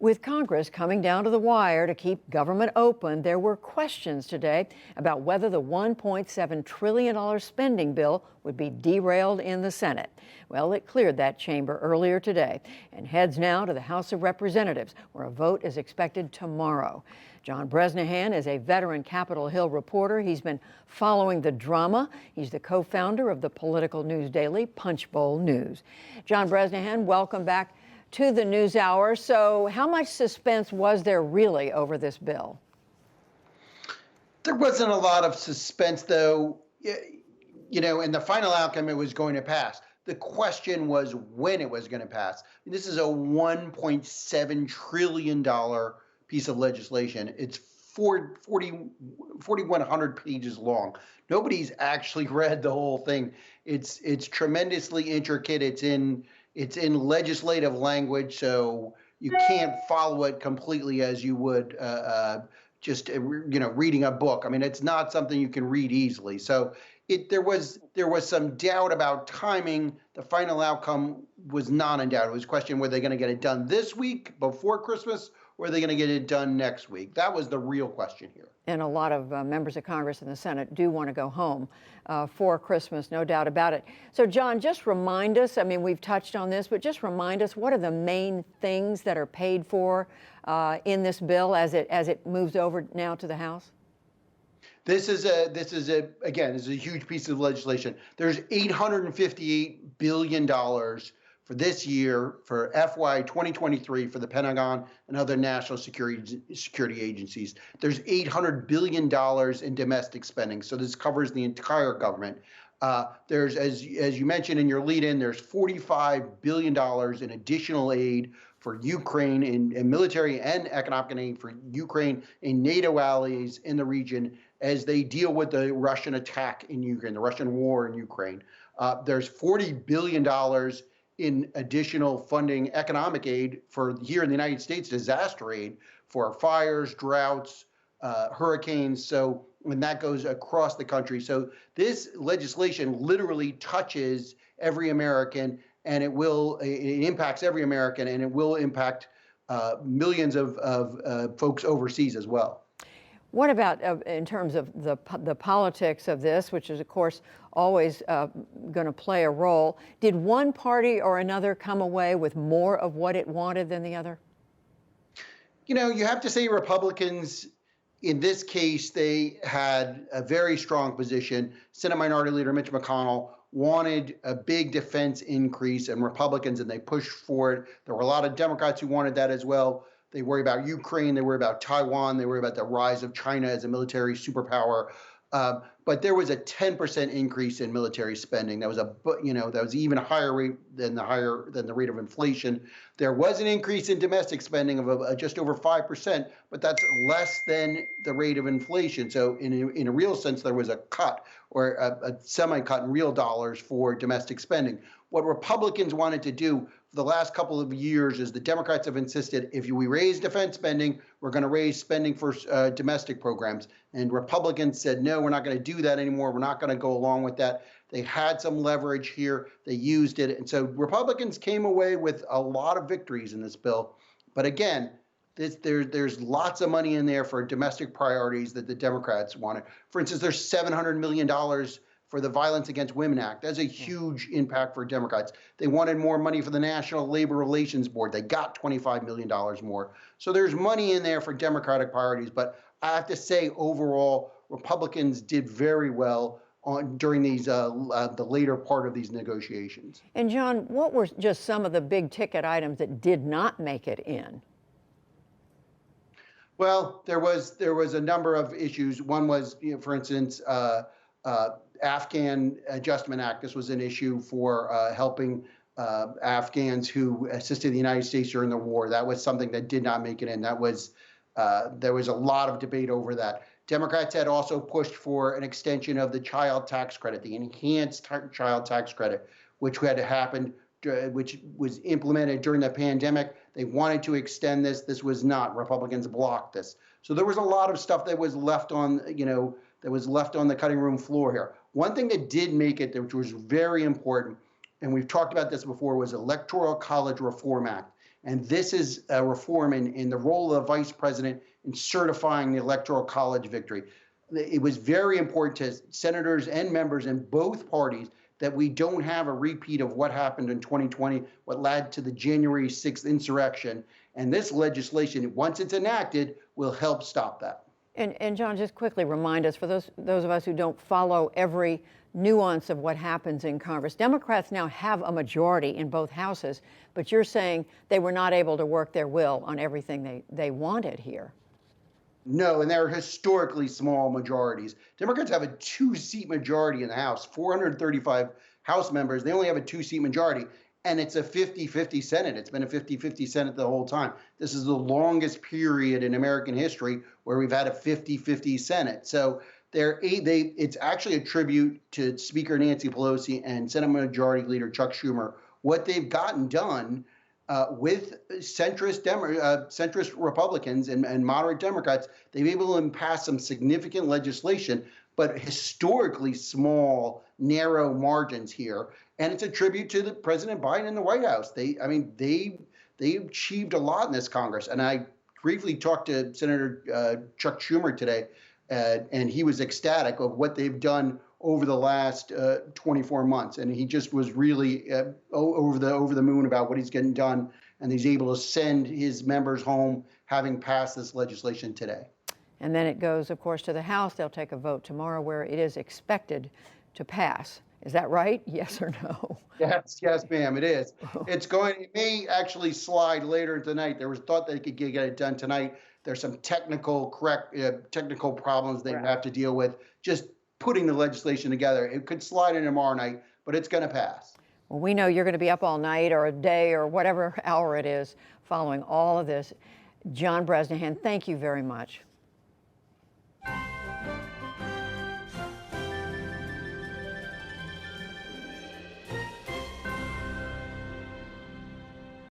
With Congress coming down to the wire to keep government open, there were questions today about whether the $1.7 trillion spending bill would be derailed in the Senate. Well, it cleared that chamber earlier today and heads now to the House of Representatives, where a vote is expected tomorrow. John Bresnahan is a veteran Capitol Hill reporter. He's been following the drama. He's the co-founder of the political news daily Punchbowl News. John Bresnahan, welcome back to the NewsHour. So how much suspense was there really over this bill? There wasn't a lot of suspense, though. You know, in the final outcome, it was going to pass. The question was when it was going to pass. This is a $1.7 trillion piece of legislation. It's 4,100 pages long. Nobody's actually read the whole thing. It's tremendously intricate. It's in legislative language, so you can't follow it completely as you would just reading a book. I mean, it's not something you can read easily. So there was some doubt about timing. The final outcome was not in doubt. It was a question, were they going to get it done this week before Christmas, or are they going to get it done next week? That was the real question here. And a lot of members of Congress and the Senate do want to go home for Christmas, no doubt about it. So, John, just remind us, I mean, we've touched on this, but just remind us, what are the main things that are paid for in this bill as it moves over now to the House? This is a huge piece of legislation. There's $858 billion for this year, for FY 2023, for the Pentagon and other national security agencies. There's $800 billion in domestic spending, so this covers the entire government. There's, as you mentioned in your lead-in, there's $45 billion in additional aid for Ukraine in military and economic aid for Ukraine and NATO allies in the region as they deal with the Russian attack in Ukraine, the Russian war in Ukraine. There's $40 billion in additional funding, economic aid for here in the United States, disaster aid for fires, droughts, hurricanes. So when that goes across the country. So this legislation literally touches every American, and it impacts every American, and it will impact millions of folks overseas as well. What about in terms of the politics of this, which is, of course, always going to play a role? Did one party or another come away with more of what it wanted than the other? You know, you have to say Republicans, in this case, they had a very strong position. Senate Minority Leader Mitch McConnell wanted a big defense increase, and Republicans, and they pushed for it. There were a lot of Democrats who wanted that as well. They worry about Ukraine. They worry about Taiwan. They worry about the rise of China as a military superpower. But there was a 10% increase in military spending. That was even higher rate than the rate of inflation. There was an increase in domestic spending of just over 5%, but that's less than the rate of inflation. So in a real sense, there was a cut or a semi-cut in real dollars for domestic spending. What Republicans wanted to do for the last couple of years is the Democrats have insisted, if we raise defense spending, we're going to raise spending for domestic programs. And Republicans said, no, we're not going to do that anymore. We're not going to go along with that. They had some leverage here. They used it. And so Republicans came away with a lot of victories in this bill. But again, there's lots of money in there for domestic priorities that the Democrats wanted. For instance, there's $700 million for the Violence Against Women Act. That's a huge impact for Democrats. They wanted more money for the National Labor Relations Board. They got $25 million more. So there's money in there for Democratic priorities. But I have to say, overall, Republicans did very well during the later part of these negotiations. And John, what were just some of the big ticket items that did not make it in? Well, there was a number of issues. One was, for instance, Afghan Adjustment Act. This was an issue for helping Afghans who assisted the United States during the war. That was something that did not make it in. There was a lot of debate over that. Democrats had also pushed for an extension of the child tax credit, the enhanced child tax credit, which had happened, which was implemented during the pandemic. They wanted to extend this. This was not. Republicans blocked this. So there was a lot of stuff that was left on, the cutting room floor here. One thing that did make it, which was very important, and we've talked about this before, was Electoral College Reform Act. And this is a reform in the role of the vice president in certifying the Electoral College victory. It was very important to senators and members in both parties that we don't have a repeat of what happened in 2020, what led to the January 6th insurrection. And this legislation, once it's enacted, will help stop that. And John, just quickly remind us, for those of us who don't follow every nuance of what happens in Congress, Democrats now have a majority in both houses, but you're saying they were not able to work their will on everything they wanted here. No, and they're historically small majorities. Democrats have a 2-seat majority in the House, 435 House members. They only have a 2-seat majority, and it's a 50-50 Senate. It's been a 50-50 Senate the whole time. This is the longest period in American history where we've had a 50-50 Senate. So it's actually a tribute to Speaker Nancy Pelosi and Senate Majority Leader Chuck Schumer. What they've gotten done with centrist Republicans and moderate Democrats, they've been able to pass some significant legislation, but historically small, narrow margins here. And it's a tribute to the President Biden and the White House. They achieved a lot in this Congress. And I briefly talked to Senator Chuck Schumer today, and he was ecstatic of what they've done over the last 24 months. And he just was really over the moon about what he's getting done. And he's able to send his members home having passed this legislation today. And then it goes, of course, to the House. They'll take a vote tomorrow where it is expected to pass. Is that right? Yes or no? Yes, ma'am, it is. It may actually slide later tonight. There was thought they could get it done tonight. There's some technical problems they have to deal with. Just putting the legislation together. It could slide in tomorrow night, but it's going to pass. Well, we know you're going to be up all night or a day or whatever hour it is following all of this. John Bresnahan, thank you very much.